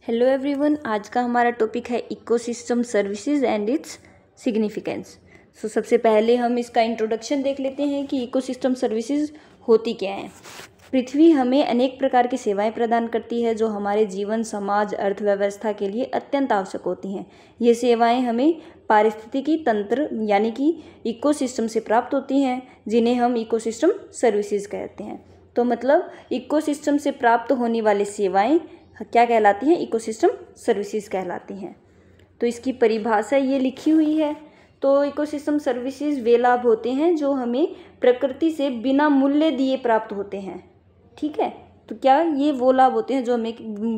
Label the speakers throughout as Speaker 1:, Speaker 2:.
Speaker 1: Hello everyone, आज का हमारा टॉपिक है ecosystem services and its significance. सबसे पहले हम इसका इंट्रोडक्शन देख लेते हैं कि इकोसिस्टम सर्विसेज होती क्या है। पृथ्वी हमें अनेक प्रकार की सेवाएं प्रदान करती है जो हमारे जीवन, समाज, अर्थव्यवस्था के लिए अत्यंत आवश्यक होती हैं। ये सेवाएं हमें पारिस्थितिकी तंत्र यानी कि इकोसिस्टम से प्राप्त होती हैं, जिन्हें हम इकोसिस्टम सर्विसेज कहते हैं। तो मतलब इकोसिस्टम से प्राप्त होने वाली सेवाएं क्या कहलाती हैं? इकोसिस्टम सर्विसेज कहलाती हैं। तो इसकी परिभाषा ये लिखी हुई है। तो इकोसिस्टम सर्विसेज वे लाभ होते हैं जो हमें प्रकृति से बिना मूल्य दिए प्राप्त होते हैं। ठीक है, तो क्या ये वो लाभ होते हैं जो हमें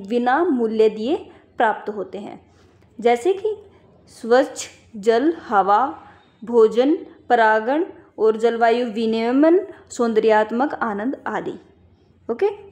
Speaker 1: बिना मूल्य दिए प्राप्त होते हैं, जैसे कि स्वच्छ जल, हवा, भोजन, परागण और जलवायु विनियमन, सौंदर्यात्मक आनंद आदि। ओके,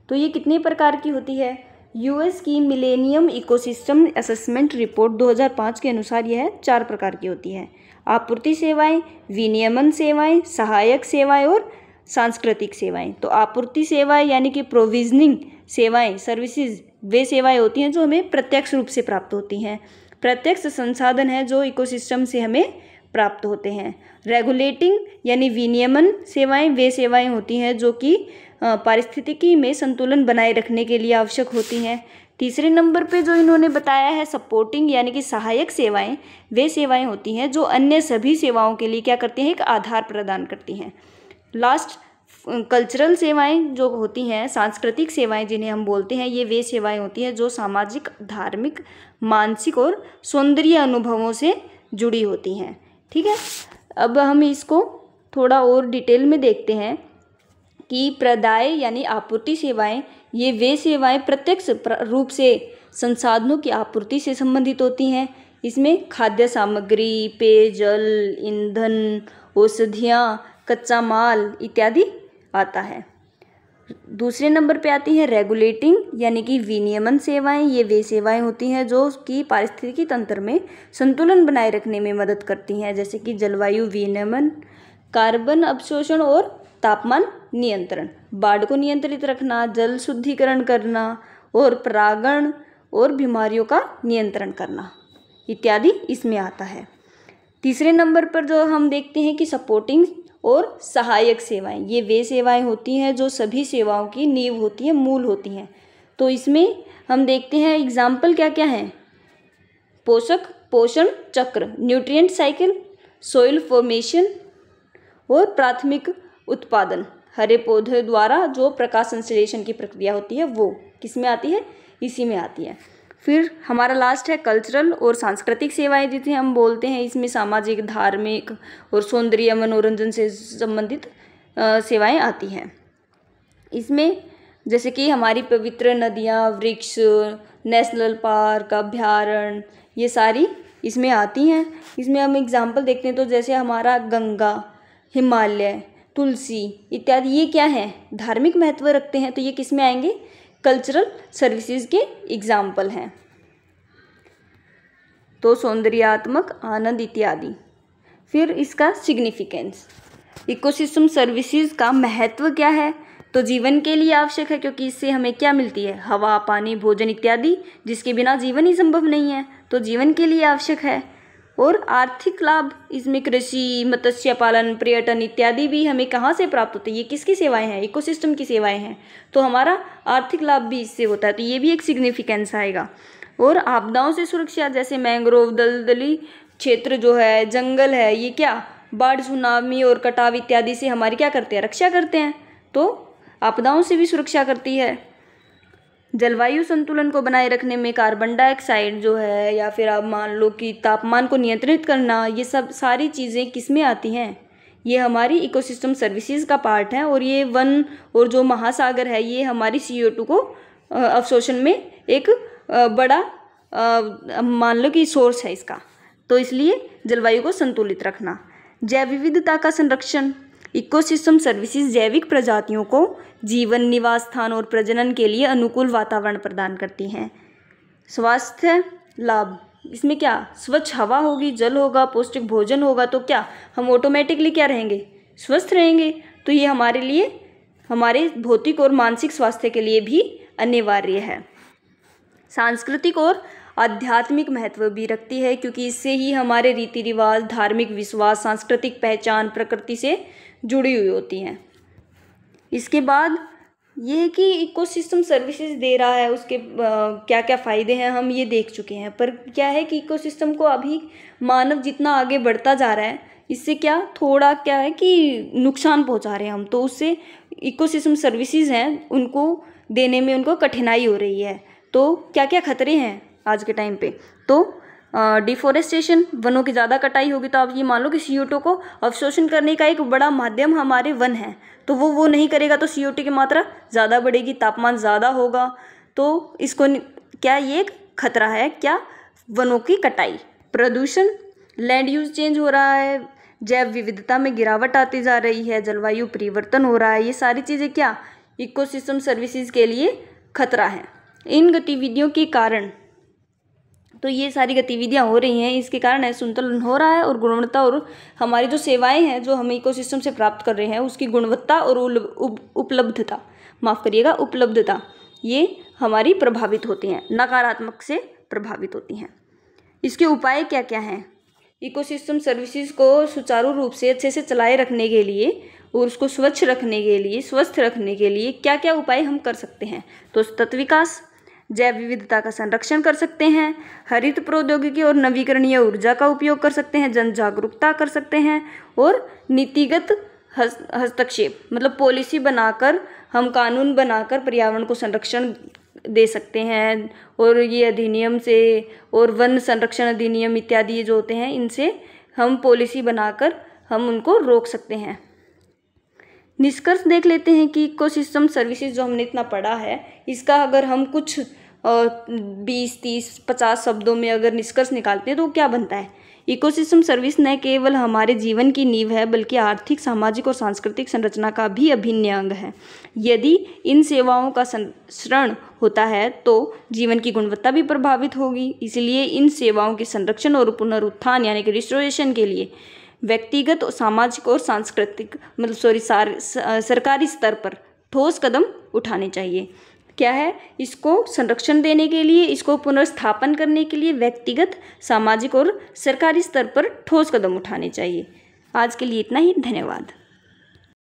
Speaker 1: तो ये कितने प्रकार की होती है? यूएस की मिलेनियम इकोसिस्टम असेसमेंट रिपोर्ट 2005 के अनुसार यह 4 प्रकार की होती है। आपूर्ति सेवाएं, विनियमन सेवाएं, सहायक सेवाएं और सांस्कृतिक सेवाएं। तो आपूर्ति सेवाएं यानी कि प्रोविजनिंग सेवाएं, सर्विसेज, वे सेवाएं होती हैं जो हमें प्रत्यक्ष रूप से प्राप्त होती हैं। प्रत्यक्ष संसाधन है जो इकोसिस्टम से हमें प्राप्त होते हैं। रेगुलेटिंग यानी विनियमन सेवाएं वे सेवाएं होती हैं जो कि पारिस्थितिकी में संतुलन बनाए रखने के लिए आवश्यक होती हैं। तीसरे नंबर पे जो इन्होंने बताया है सपोर्टिंग यानी कि सहायक सेवाएं, वे सेवाएं होती हैं जो अन्य सभी सेवाओं के लिए क्या करती हैं? एक आधार प्रदान करती हैं। लास्ट कल्चरल सेवाएं जो होती हैं, सांस्कृतिक सेवाएं जिन्हें हम बोलते हैं, ये वे सेवाएं होती हैं जो सामाजिक, धार्मिक, मानसिक और सौंदर्य अनुभवों से जुड़ी होती हैं। ठीक है, अब हम इसको थोड़ा और डिटेल में देखते हैं कि प्रदाय यानी आपूर्ति सेवाएं, ये वे सेवाएं प्रत्यक्ष रूप से संसाधनों की आपूर्ति से संबंधित होती हैं। इसमें खाद्य सामग्री, पेयजल, ईंधन, औषधियाँ, कच्चा माल इत्यादि आता है। दूसरे नंबर पे आती है रेगुलेटिंग यानी कि विनियमन सेवाएं। ये वे सेवाएं होती हैं जो कि पारिस्थितिकी तंत्र में संतुलन बनाए रखने में मदद करती हैं, जैसे कि जलवायु विनियमन, कार्बन अवशोषण और तापमान नियंत्रण, बाढ़ को नियंत्रित रखना, जल शुद्धिकरण करना और परागण और बीमारियों का नियंत्रण करना इत्यादि इसमें आता है। तीसरे नंबर पर जो हम देखते हैं कि सपोर्टिंग और सहायक सेवाएं, ये वे सेवाएं होती हैं जो सभी सेवाओं की नींव होती हैं, मूल होती हैं। तो इसमें हम देखते हैं एग्जाम्पल क्या क्या हैं? पोषक पोषण चक्र, न्यूट्रिएंट साइकिल, सोइल फॉर्मेशन और प्राथमिक उत्पादन। हरे पौधे द्वारा जो प्रकाश संश्लेषण की प्रक्रिया होती है वो किस में आती है? इसी में आती है। फिर हमारा लास्ट है कल्चरल और सांस्कृतिक सेवाएं, जिसे हम बोलते हैं। इसमें सामाजिक, धार्मिक और सौंदर्य मनोरंजन से संबंधित सेवाएं आती हैं। इसमें जैसे कि हमारी पवित्र नदियाँ, वृक्ष, नेशनल पार्क, अभ्यारण्य, ये सारी इसमें आती हैं। इसमें हम एग्जाम्पल देखते हैं तो जैसे हमारा गंगा, हिमालय, तुलसी इत्यादि, ये क्या है? धार्मिक महत्व रखते हैं। तो ये किस में आएंगे? कल्चरल सर्विसेज के एग्जाम्पल हैं। तो सौंदर्यात्मक आनंद इत्यादि। फिर इसका सिग्निफिकेंस, इकोसिस्टम सर्विसेज का महत्व क्या है? तो जीवन के लिए आवश्यक है, क्योंकि इससे हमें क्या मिलती है? हवा, पानी, भोजन इत्यादि, जिसके बिना जीवन ही संभव नहीं है। तो जीवन के लिए आवश्यक है। और आर्थिक लाभ, इसमें कृषि, मत्स्य पालन, पर्यटन इत्यादि भी हमें कहाँ से प्राप्त होते हैं? ये किसकी सेवाएं हैं? इकोसिस्टम की सेवाएं हैं। तो हमारा आर्थिक लाभ भी इससे होता है। तो ये भी एक सिग्निफिकेंस आएगा। और आपदाओं से सुरक्षा, जैसे मैंग्रोव, दलदली क्षेत्र जो है, जंगल है, ये क्या बाढ़, सुनामी और कटाव इत्यादि से हमारी क्या करते हैं? रक्षा करते हैं। तो आपदाओं से भी सुरक्षा करती है। जलवायु संतुलन को बनाए रखने में कार्बन डाइऑक्साइड जो है, या फिर आप मान लो कि तापमान को नियंत्रित करना, ये सब सारी चीज़ें किस में आती हैं? ये हमारी इकोसिस्टम सर्विसेज का पार्ट है। और ये वन और जो महासागर है, ये हमारी CO2 को अवशोषण में एक बड़ा मान लो कि सोर्स है इसका। तो इसलिए जलवायु को संतुलित रखना। जैव विविधता का संरक्षण, इकोसिस्टम सर्विसेज जैविक प्रजातियों को जीवन, निवास स्थान और प्रजनन के लिए अनुकूल वातावरण प्रदान करती हैं। स्वास्थ्य लाभ, इसमें क्या? स्वच्छ हवा होगी, जल होगा, पौष्टिक भोजन होगा, तो क्या हम ऑटोमेटिकली क्या रहेंगे? स्वस्थ रहेंगे। तो ये हमारे लिए, हमारे भौतिक और मानसिक स्वास्थ्य के लिए भी अनिवार्य है। सांस्कृतिक और आध्यात्मिक महत्व भी रखती है, क्योंकि इससे ही हमारे रीति रिवाज, धार्मिक विश्वास, सांस्कृतिक पहचान प्रकृति से जुड़ी हुई होती हैं। इसके बाद ये है कि इकोसिस्टम सर्विसेज दे रहा है, उसके क्या क्या फ़ायदे हैं हम ये देख चुके हैं। पर क्या है कि इकोसिस्टम को अभी मानव जितना आगे बढ़ता जा रहा है, इससे थोड़ा क्या है कि नुकसान पहुंचा रहे हैं हम, तो उससे इकोसिस्टम सर्विसेज हैं उनको देने में उनको कठिनाई हो रही है। तो क्या क्या खतरे हैं आज के टाइम पे? तो डिफोरेस्टेशन, वनों की ज़्यादा कटाई होगी तो आप ये मान लो कि CO2 को अवशोषण करने का एक बड़ा माध्यम हमारे वन है, तो वो नहीं करेगा तो CO2 की मात्रा ज़्यादा बढ़ेगी, तापमान ज़्यादा होगा। तो इसको क्या ये एक खतरा है क्या? वनों की कटाई। प्रदूषण, लैंड यूज चेंज हो रहा है, जैव विविधता में गिरावट आती जा रही है, जलवायु परिवर्तन हो रहा है, ये सारी चीज़ें क्या इकोसिस्टम सर्विसेज के लिए खतरा है। इन गतिविधियों के कारण, तो ये सारी गतिविधियां हो रही हैं, इसके कारण असंतुलन हो रहा है और गुणवत्ता और हमारी जो सेवाएं हैं जो हम इकोसिस्टम से प्राप्त कर रहे हैं उसकी गुणवत्ता और उपलब्धता, माफ़ करिएगा, उपलब्धता, ये हमारी प्रभावित होती हैं, नकारात्मक से प्रभावित होती हैं। इसके उपाय क्या क्या हैं? इकोसिस्टम सर्विसेज को सुचारू रूप से अच्छे से चलाए रखने के लिए और उसको स्वच्छ रखने के लिए, स्वस्थ रखने के लिए क्या क्या उपाय हम कर सकते हैं? तो सतत विकास, जैव विविधता का संरक्षण कर सकते हैं, हरित प्रौद्योगिकी और नवीकरणीय ऊर्जा का उपयोग कर सकते हैं, जन जागरूकता कर सकते हैं और नीतिगत हस्तक्षेप, मतलब पॉलिसी बनाकर, हम कानून बनाकर पर्यावरण को संरक्षण दे सकते हैं। और ये अधिनियम से और वन संरक्षण अधिनियम इत्यादि ये जो होते हैं, इनसे हम पॉलिसी बनाकर हम उनको रोक सकते हैं। निष्कर्ष देख लेते हैं कि इकोसिस्टम सर्विसेज जो हमने इतना पढ़ा है, इसका अगर हम कुछ 20, 30, 50 शब्दों में अगर निष्कर्ष निकालते हैं तो क्या बनता है? इकोसिस्टम सर्विस न केवल हमारे जीवन की नींव है बल्कि आर्थिक, सामाजिक और सांस्कृतिक संरचना का भी अभिन्न अंग है। यदि इन सेवाओं का संरक्षण होता है तो जीवन की गुणवत्ता भी प्रभावित होगी। इसलिए इन सेवाओं के संरक्षण और पुनरुत्थान यानी कि रिस्टोरेशन के लिए व्यक्तिगत, सामाजिक और सांस्कृतिक सरकारी स्तर पर ठोस कदम उठाने चाहिए। क्या है? इसको संरक्षण देने के लिए, इसको पुनर्स्थापन करने के लिए व्यक्तिगत, सामाजिक और सरकारी स्तर पर ठोस कदम उठाने चाहिए। आज के लिए इतना ही, धन्यवाद।